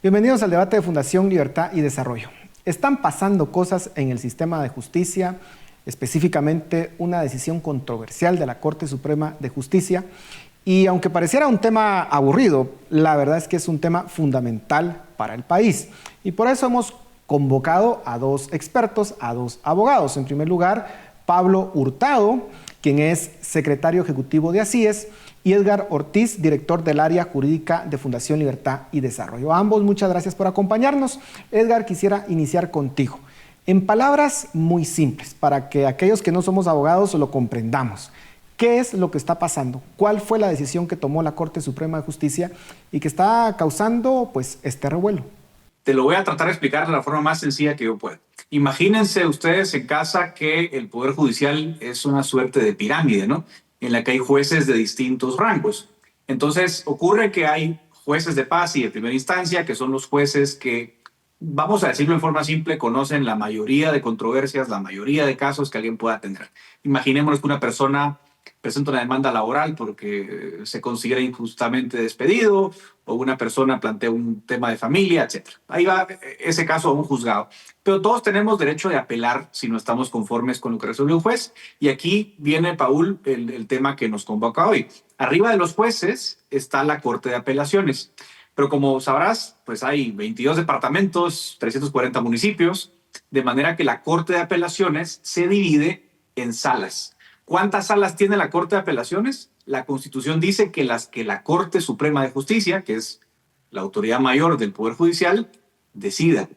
Bienvenidos al debate de Fundación Libertad y Desarrollo. Están pasando cosas en el sistema de justicia, específicamente una decisión controversial de la Corte Suprema de Justicia. Y aunque pareciera un tema aburrido, la verdad es que es un tema fundamental para el país. Y por eso hemos convocado a dos expertos, a dos abogados. En primer lugar, Pablo Hurtado, quien es secretario ejecutivo de ACIES, y Edgar Ortiz, director del área jurídica de Fundación Libertad y Desarrollo. A ambos, muchas gracias por acompañarnos. Edgar, quisiera iniciar contigo. En palabras muy simples, para que aquellos que no somos abogados lo comprendamos. ¿Qué es lo que está pasando? ¿Cuál fue la decisión que tomó la Corte Suprema de Justicia y que está causando, pues, este revuelo? Te lo voy a tratar de explicar de la forma más sencilla que yo pueda. Imagínense ustedes en casa que el Poder Judicial es una suerte de pirámide, ¿no? En la que hay jueces de distintos rangos. Entonces ocurre que hay jueces de paz y de primera instancia, que son los jueces que, vamos a decirlo en forma simple, conocen la mayoría de controversias, la mayoría de casos que alguien pueda tener. Imaginémonos que una persona presenta una demanda laboral porque se considera injustamente despedido, o una persona plantea un tema de familia, etc. Ahí va ese caso a un juzgado. Pero todos tenemos derecho de apelar si no estamos conformes con lo que resuelve un juez. Y aquí viene, Paul, el tema que nos convoca hoy. Arriba de los jueces está la Corte de Apelaciones. Pero como sabrás, pues hay 22 departamentos, 340 municipios, de manera que la Corte de Apelaciones se divide en salas. ¿Cuántas salas tiene la Corte de Apelaciones? La Constitución dice que las que la Corte Suprema de Justicia, que es la autoridad mayor del Poder Judicial, decida.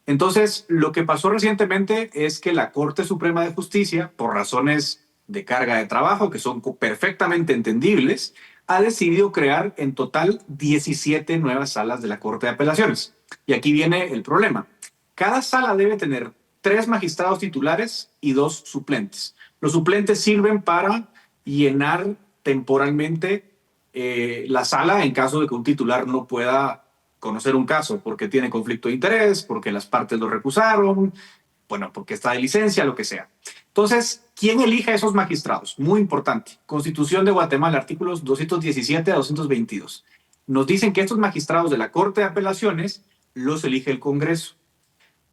Entonces, lo que pasó recientemente es que la Corte Suprema de Justicia, por razones de carga de trabajo que son perfectamente entendibles, ha decidido crear en total 17 nuevas salas de la Corte de Apelaciones. Y aquí viene el problema. Cada sala debe tener 3 magistrados titulares y 2 suplentes. Los suplentes sirven para llenar temporalmente la sala en caso de que un titular no pueda conocer un caso porque tiene conflicto de interés, porque las partes lo recusaron, bueno, porque está de licencia, lo que sea. Entonces, ¿quién elige a esos magistrados? Muy importante. Constitución de Guatemala, artículos 217 a 222. Nos dicen que estos magistrados de la Corte de Apelaciones los elige el Congreso.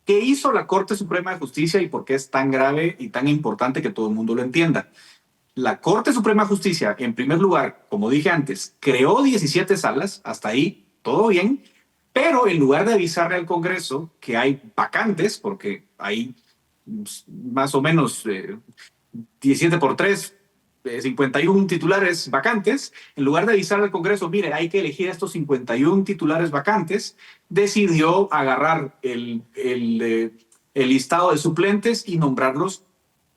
¿Qué hizo la Corte Suprema de Justicia y por qué es tan grave y tan importante que todo el mundo lo entienda? La Corte Suprema de Justicia, en primer lugar, como dije antes, creó 17 salas, hasta ahí todo bien, pero en lugar de avisarle al Congreso que hay vacantes, porque hay más o menos 17 por 3, 51 titulares vacantes, en lugar de avisarle al Congreso, mire, hay que elegir estos 51 titulares vacantes, decidió agarrar el listado de suplentes y nombrarlos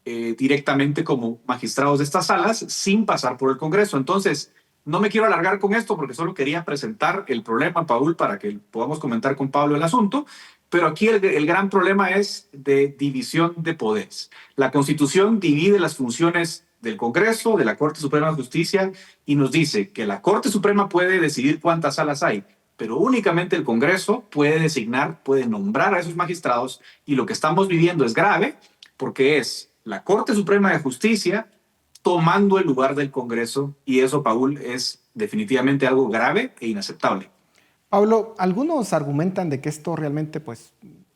directamente como magistrados de estas salas sin pasar por el Congreso. Entonces, no me quiero alargar con esto porque solo quería presentar el problema, Paul, para que podamos comentar con Pablo el asunto, pero aquí el gran problema es de división de poderes. La Constitución divide las funciones del Congreso, de la Corte Suprema de Justicia, y nos dice que la Corte Suprema puede decidir cuántas salas hay, pero únicamente el Congreso puede designar, puede nombrar a esos magistrados, y lo que estamos viviendo es grave porque es la Corte Suprema de Justicia tomando el lugar del Congreso, y eso, Paul, es definitivamente algo grave e inaceptable. Pablo, algunos argumentan de que esto realmente, pues,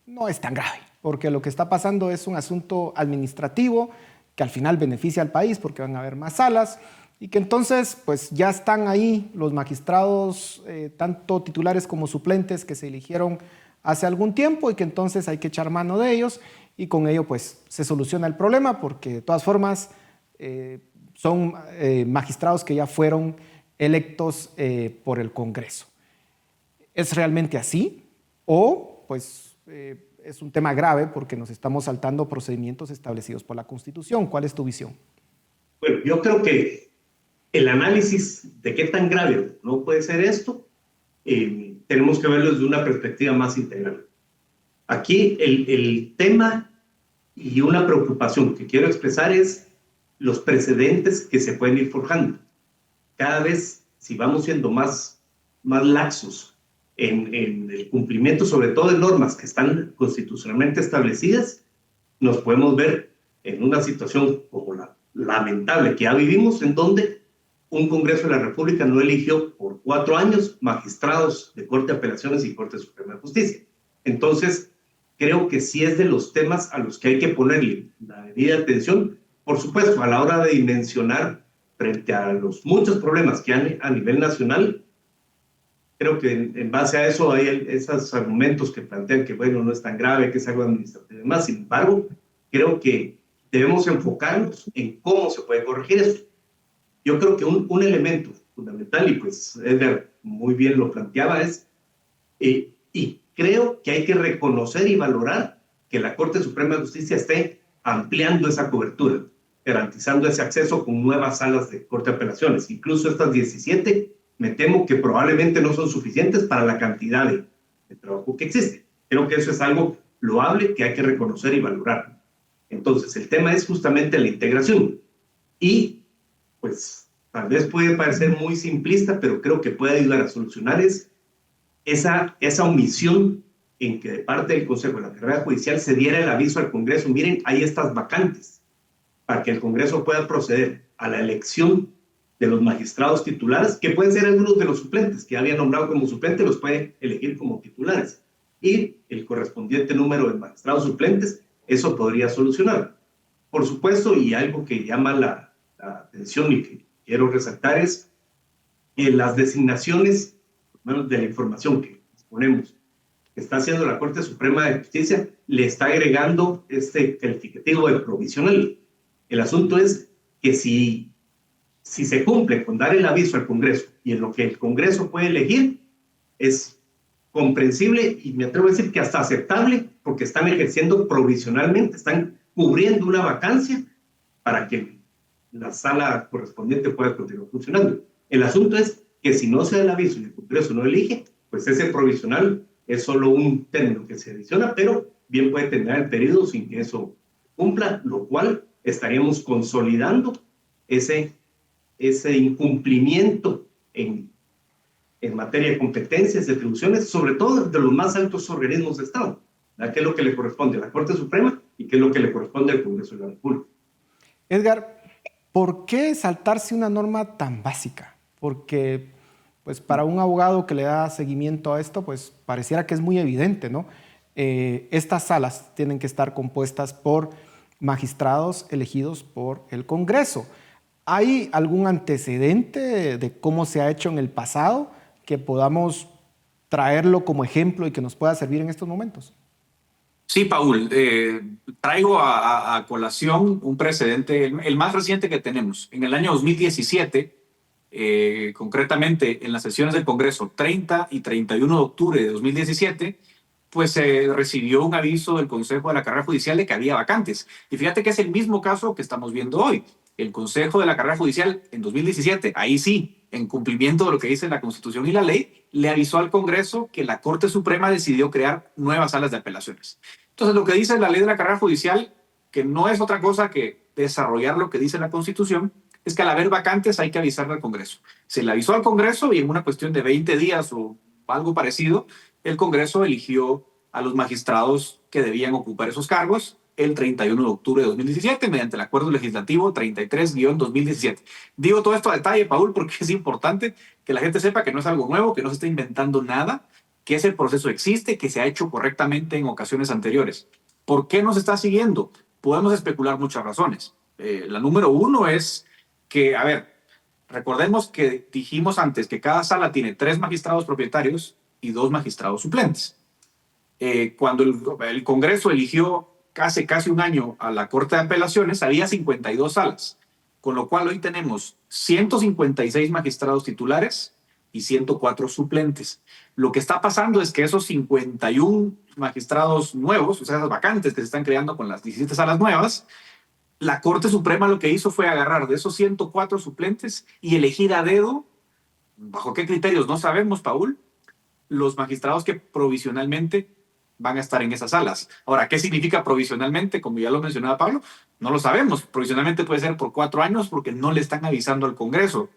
no es tan grave, porque lo que está pasando es un asunto administrativo que al final beneficia al país porque van a haber más salas y que entonces, pues, ya están ahí los magistrados, tanto titulares como suplentes, que se eligieron hace algún tiempo y que entonces hay que echar mano de ellos y con ello, pues, se soluciona el problema porque de todas formas son magistrados que ya fueron electos por el Congreso. ¿Es realmente así? ¿O pues es un tema grave porque nos estamos saltando procedimientos establecidos por la Constitución? ¿Cuál es tu visión? Bueno, yo creo que el análisis de qué tan grave no puede ser esto, tenemos que verlo desde una perspectiva más integral. Aquí el tema y una preocupación que quiero expresar es los precedentes que se pueden ir forjando. Cada vez, si vamos siendo más laxos en el cumplimiento, sobre todo de normas que están constitucionalmente establecidas, nos podemos ver en una situación como la lamentable que ya vivimos, en donde un Congreso de la República no eligió por 4 años magistrados de Corte de Apelaciones y Corte Suprema de Justicia. Entonces, creo que sí es de los temas a los que hay que ponerle la debida atención, por supuesto, a la hora de dimensionar frente a los muchos problemas que hay a nivel nacional. Creo que en base a eso hay esos argumentos que plantean que, bueno, no es tan grave, que es algo administrativo y demás. Sin embargo, creo que debemos enfocarnos en cómo se puede corregir eso. Yo creo que un elemento fundamental, y pues Edgar muy bien lo planteaba, es, y creo que hay que reconocer y valorar que la Corte Suprema de Justicia esté ampliando esa cobertura, garantizando ese acceso con nuevas salas de Corte de Apelaciones. Incluso estas 17, me temo que probablemente no son suficientes para la cantidad de trabajo que existe. Creo que eso es algo loable que hay que reconocer y valorar. Entonces, el tema es justamente la integración. Y, pues, tal vez puede parecer muy simplista, pero creo que puede ayudar a solucionar esa omisión en que de parte del Consejo de la Carrera Judicial se diera el aviso al Congreso: miren, hay estas vacantes, para que el Congreso pueda proceder a la elección de los magistrados titulares, que pueden ser algunos de los suplentes que había nombrado como suplentes, los puede elegir como titulares, y el correspondiente número de magistrados suplentes. Eso podría solucionar. Por supuesto, y algo que llama la atención y que quiero resaltar es las designaciones, por lo menos de la información que disponemos, que está haciendo la Corte Suprema de Justicia, le está agregando este calificativo de provisional. El asunto es que si se cumple con dar el aviso al Congreso y en lo que el Congreso puede elegir, es comprensible y me atrevo a decir que hasta aceptable, porque están ejerciendo provisionalmente, están cubriendo una vacancia para que la sala correspondiente pueda continuar funcionando. El asunto es que si no se da el aviso y el Congreso no elige, pues ese provisional es solo un término que se adiciona, pero bien puede terminar el periodo sin que eso cumpla, lo cual estaríamos consolidando ese incumplimiento en materia de competencias, de atribuciones, sobre todo de los más altos organismos de Estado, ¿verdad? ¿Qué es lo que le corresponde a la Corte Suprema y qué es lo que le corresponde al Congreso de la República? Edgar, ¿por qué saltarse una norma tan básica? Porque pues, para un abogado que le da seguimiento a esto, pues pareciera que es muy evidente, ¿no? Estas salas tienen que estar compuestas por magistrados elegidos por el Congreso. ¿Hay algún antecedente de cómo se ha hecho en el pasado que podamos traerlo como ejemplo y que nos pueda servir en estos momentos? Sí, Paul, traigo a colación un precedente, el más reciente que tenemos. En el año 2017, concretamente en las sesiones del Congreso 30 y 31 de octubre de 2017, pues se recibió un aviso del Consejo de la Carrera Judicial de que había vacantes. Y fíjate que es el mismo caso que estamos viendo hoy. El Consejo de la Carrera Judicial en 2017, ahí sí, en cumplimiento de lo que dice la Constitución y la ley, le avisó al Congreso que la Corte Suprema decidió crear nuevas salas de apelaciones. Entonces, lo que dice la ley de la carrera judicial, que no es otra cosa que desarrollar lo que dice la Constitución, es que al haber vacantes hay que avisarle al Congreso. Se le avisó al Congreso y en una cuestión de 20 días o algo parecido, el Congreso eligió a los magistrados que debían ocupar esos cargos el 31 de octubre de 2017 mediante el Acuerdo Legislativo 33-2017. Digo todo esto a detalle, Paul, porque es importante que la gente sepa que no es algo nuevo, que no se está inventando nada, que ese proceso existe, que se ha hecho correctamente en ocasiones anteriores. ¿Por qué no se está siguiendo? Podemos especular muchas razones. La número uno es que, a ver, recordemos que dijimos antes que cada sala tiene 3 magistrados propietarios y 2 magistrados suplentes. Cuando el Congreso eligió hace casi un año a la Corte de Apelaciones, había 52 salas, con lo cual hoy tenemos 156 magistrados titulares y 104 suplentes. Lo que está pasando es que esos 51 magistrados nuevos, o sea, esas vacantes que se están creando con las 17 salas nuevas, la Corte Suprema lo que hizo fue agarrar de esos 104 suplentes y elegir a dedo, ¿bajo qué criterios? No sabemos, Paul, los magistrados que provisionalmente van a estar en esas salas. Ahora, ¿qué significa provisionalmente? Como ya lo mencionaba Pablo, no lo sabemos. Provisionalmente puede ser por 4 años porque no le están avisando al Congreso.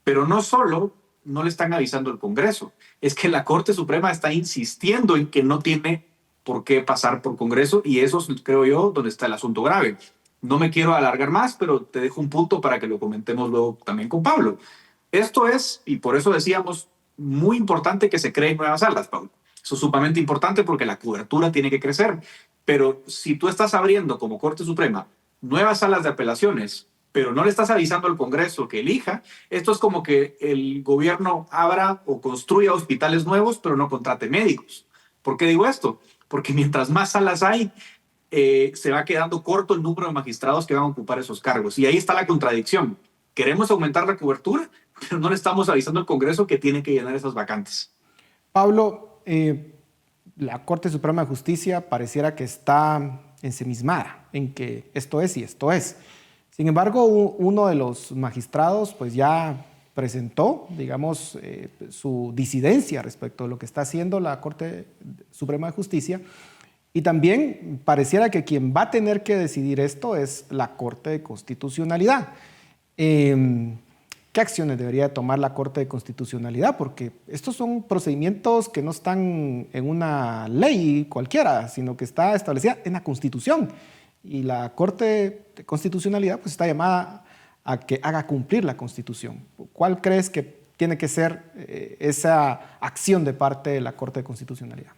Pero no solo no le están avisando al Congreso, es que la Corte Suprema está insistiendo en que no tiene por qué pasar por Congreso y eso es, creo yo, donde está el asunto grave. No me quiero alargar más, pero te dejo un punto para que lo comentemos luego también con Pablo. Esto es, y por eso decíamos, muy importante que se creen nuevas salas, Pablo. Eso es sumamente importante porque la cobertura tiene que crecer. Pero si tú estás abriendo como Corte Suprema nuevas salas de apelaciones, pero no le estás avisando al Congreso que elija, esto es como que el gobierno abra o construya hospitales nuevos, pero no contrate médicos. ¿Por qué digo esto? Porque mientras más salas hay, se va quedando corto el número de magistrados que van a ocupar esos cargos. Y ahí está la contradicción. Queremos aumentar la cobertura, pero no le estamos avisando al Congreso que tiene que llenar esas vacantes. Pablo, la Corte Suprema de Justicia pareciera que está ensimismada en que esto es y esto es. Sin embargo, uno de los magistrados pues ya presentó, digamos, su disidencia respecto a lo que está haciendo la Corte Suprema de Justicia, y también pareciera que quien va a tener que decidir esto es la Corte de Constitucionalidad. ¿Qué acciones debería tomar la Corte de Constitucionalidad? Porque estos son procedimientos que no están en una ley cualquiera, sino que está establecida en la Constitución. Y la Corte de Constitucionalidad pues, está llamada a que haga cumplir la Constitución. ¿Cuál crees que tiene que ser esa acción de parte de la Corte de Constitucionalidad?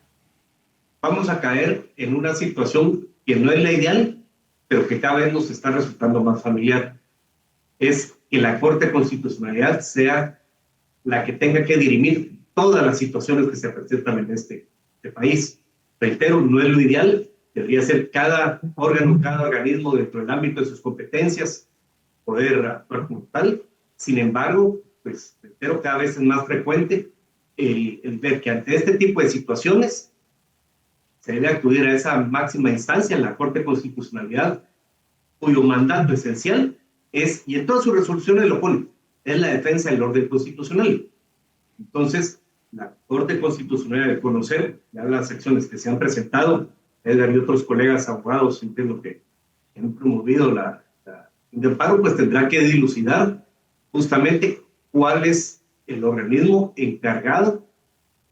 Vamos a caer en una situación que no es la ideal, pero que cada vez nos está resultando más familiar. Es que la Corte de Constitucionalidad sea la que tenga que dirimir todas las situaciones que se presentan en este país. Reitero, no es lo ideal, debería ser cada órgano, cada organismo dentro del ámbito de sus competencias poder actuar como tal. Sin embargo, pues reitero, cada vez es más frecuente el ver que ante este tipo de situaciones se debe acudir a esa máxima instancia, la Corte de Constitucionalidad, cuyo mandato esencial es, y en todas sus resoluciones lo pone, es la defensa del orden constitucional. Entonces, la Corte Constitucional, de conocer ya las secciones que se han presentado, Edgar y otros colegas abogados, entiendo que han promovido la de amparo, pues tendrá que dilucidar justamente cuál es el organismo encargado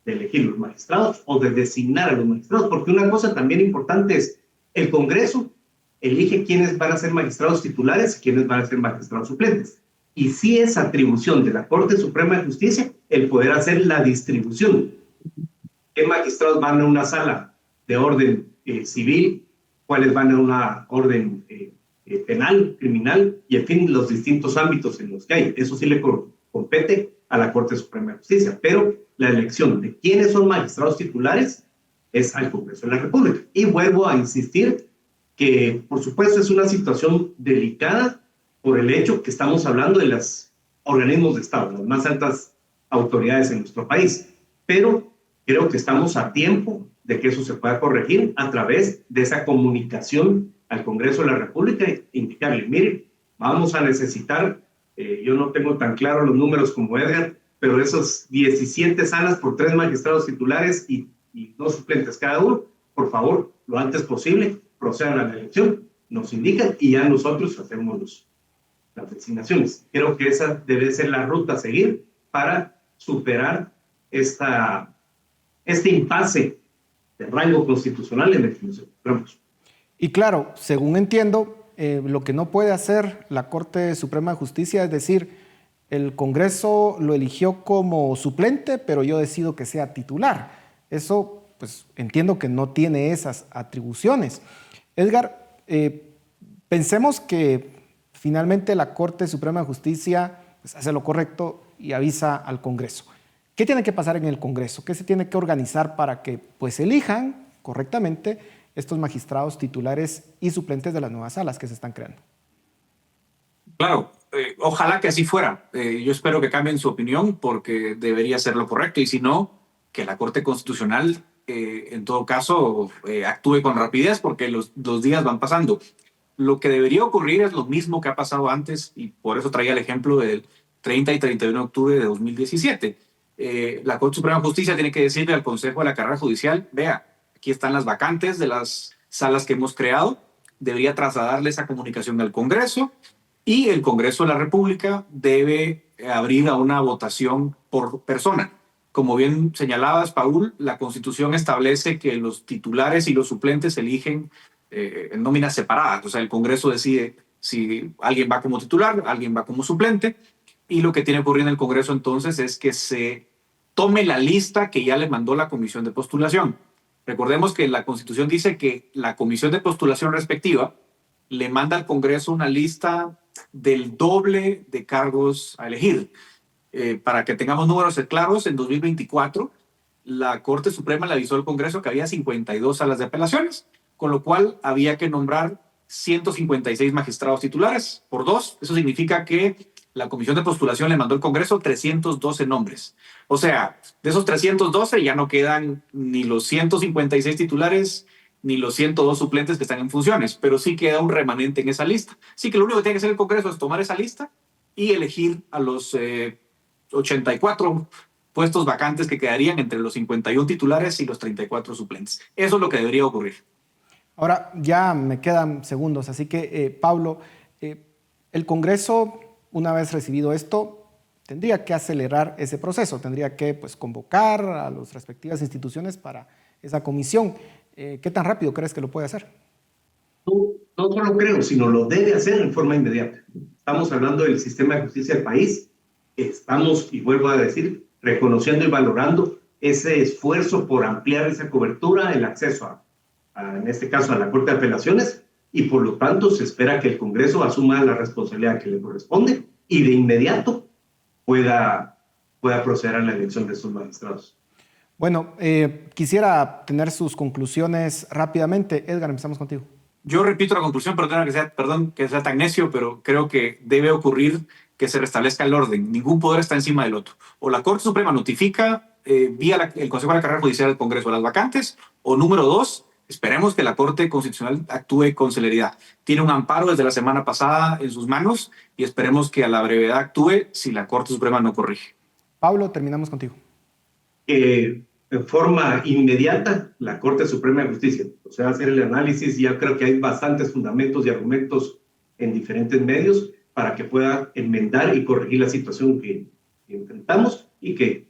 de elegir los magistrados o de designar a los magistrados, porque una cosa también importante es el Congreso elige quiénes van a ser magistrados titulares y quiénes van a ser magistrados suplentes. Y sí es atribución de la Corte Suprema de Justicia el poder hacer la distribución. ¿Qué magistrados van a una sala de orden civil? ¿Cuáles van a una orden penal, criminal? Y en fin, los distintos ámbitos en los que hay. Eso sí le compete a la Corte Suprema de Justicia. Pero la elección de quiénes son magistrados titulares es al Congreso de la República. Y vuelvo a insistir que, por supuesto, es una situación delicada por el hecho que estamos hablando de los organismos de Estado, las más altas autoridades en nuestro país. Pero creo que estamos a tiempo de que eso se pueda corregir a través de esa comunicación al Congreso de la República e indicarle, mire, vamos a necesitar, yo no tengo tan claro los números como Edgar, pero esos 17 salas por 3 magistrados titulares y 2 suplentes cada uno, por favor, lo antes posible, procedan a la elección, nos indican y ya nosotros hacemos las designaciones. Creo que esa debe ser la ruta a seguir para superar este impasse de rango constitucional en el que nos encontramos. Y claro, según entiendo, lo que no puede hacer la Corte Suprema de Justicia es decir, el Congreso lo eligió como suplente, pero yo decido que sea titular. Eso, pues, entiendo que no tiene esas atribuciones. Edgar, pensemos que finalmente la Corte Suprema de Justicia pues, hace lo correcto y avisa al Congreso. ¿Qué tiene que pasar en el Congreso? ¿Qué se tiene que organizar para que pues, elijan correctamente estos magistrados titulares y suplentes de las nuevas salas que se están creando? Claro, ojalá que así fuera. Yo espero que cambien su opinión porque debería ser lo correcto y si no, que la Corte Constitucional en todo caso actúe con rapidez porque los días van pasando. Lo que debería ocurrir es lo mismo que ha pasado antes y por eso traía el ejemplo del 30 y 31 de octubre de 2017. La Corte Suprema de Justicia tiene que decirle al Consejo de la Carrera Judicial, vea, aquí están las vacantes de las salas que hemos creado, debería trasladarle esa comunicación al Congreso y el Congreso de la República debe abrir a una votación por persona. Como bien señalabas, Paul, la Constitución establece que los titulares y los suplentes eligen en nóminas separadas. O sea, el Congreso decide si alguien va como titular, alguien va como suplente, y lo que tiene que ocurrir en el Congreso entonces es que se tome la lista que ya le mandó la comisión de postulación. Recordemos que la Constitución dice que la comisión de postulación respectiva le manda al Congreso una lista del doble de cargos a elegir. Para que tengamos números claros, en 2024 la Corte Suprema le avisó al Congreso que había 52 salas de apelaciones, con lo cual había que nombrar 156 magistrados titulares por dos. Eso significa que la comisión de postulación le mandó al Congreso 312 nombres. O sea, de esos 312 ya no quedan ni los 156 titulares ni los 102 suplentes que están en funciones, pero sí queda un remanente en esa lista. Así que lo único que tiene que hacer el Congreso es tomar esa lista y elegir a los 84 puestos vacantes que quedarían entre los 51 titulares y los 34 suplentes. Eso es lo que debería ocurrir. Ahora, ya me quedan segundos, así que, Pablo, el Congreso, una vez recibido esto, tendría que acelerar ese proceso, tendría que convocar a las respectivas instituciones para esa comisión. ¿Qué tan rápido crees que lo puede hacer? No solo creo, sino lo debe hacer en forma inmediata. Estamos hablando del sistema de justicia del país. Estamos, y vuelvo a decir, reconociendo y valorando ese esfuerzo por ampliar esa cobertura, el acceso en este caso a la Corte de Apelaciones, y por lo tanto se espera que el Congreso asuma la responsabilidad que le corresponde y de inmediato pueda proceder a la elección de estos magistrados. Bueno, quisiera tener sus conclusiones rápidamente. Edgar, empezamos contigo. Yo repito la conclusión, perdón que sea tan necio, pero creo que debe ocurrir que se restablezca el orden. Ningún poder está encima del otro. O la Corte Suprema notifica vía el Consejo de la Carrera Judicial del Congreso las vacantes, o número dos, esperemos que la Corte Constitucional actúe con celeridad. Tiene un amparo desde la semana pasada en sus manos y esperemos que a la brevedad actúe si la Corte Suprema no corrige. Pablo, terminamos contigo. En forma inmediata la Corte Suprema de Justicia. O sea, hacer el análisis, ya creo que hay bastantes fundamentos y argumentos en diferentes medios para que pueda enmendar y corregir la situación que enfrentamos y que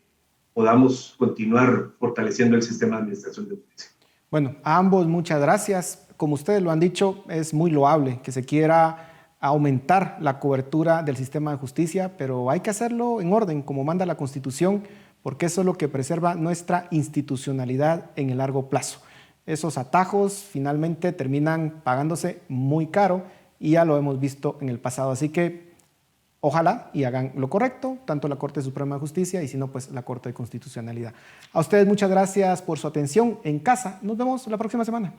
podamos continuar fortaleciendo el sistema de administración de justicia. Bueno, a ambos muchas gracias. Como ustedes lo han dicho, es muy loable que se quiera aumentar la cobertura del sistema de justicia, pero hay que hacerlo en orden, como manda la Constitución, porque eso es lo que preserva nuestra institucionalidad en el largo plazo. Esos atajos finalmente terminan pagándose muy caro y ya lo hemos visto en el pasado. Así que ojalá y hagan lo correcto, tanto la Corte Suprema de Justicia y si no, pues la Corte de Constitucionalidad. A ustedes muchas gracias por su atención en casa. Nos vemos la próxima semana.